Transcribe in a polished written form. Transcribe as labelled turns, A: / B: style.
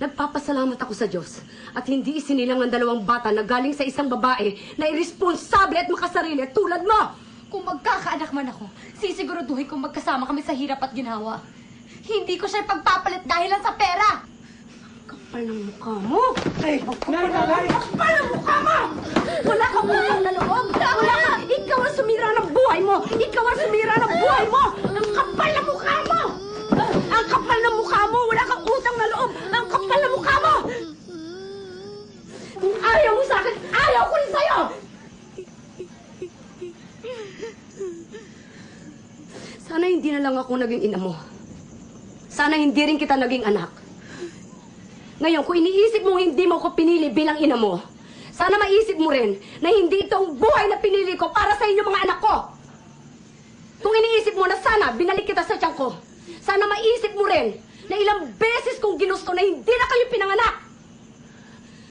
A: Nagpapasalamat ako sa Diyos at hindi isinilang ang dalawang bata na galing sa isang babae na irresponsable at makasarili tulad mo!
B: Kung magkakaanak man ako, sisiguraduhin kong magkasama kami sa hirap at ginawa. Hindi ko siya pagpapalit dahil lang sa pera!
A: Kapal ng mukha mo! Ay, kapal ng mukha mo! Wala kang utang na loob! Wala ka! Ikaw ang sumira ng buhay mo! Ikaw ang sumira ng buhay mo! Ang kapal ng mukha mo! Ang kapal ng mukha mo! Wala kang utang na loob! Ang kapal ng mukha mo! Kung ayaw mo sa akin, ayaw ko rin sa'yo! Sana hindi na lang ako naging ina mo. Sana hindi rin kita naging anak. Ngayon, kung iniisip mong hindi mo ko pinili bilang ina mo, sana maisip mo rin na hindi ito ang buhay na pinili ko para sa inyo mga anak ko. Kung iniisip mo na sana binalik kita sa tiyan ko, sana maisip mo rin na ilang beses kong ginusto na hindi na kayo pinanganak.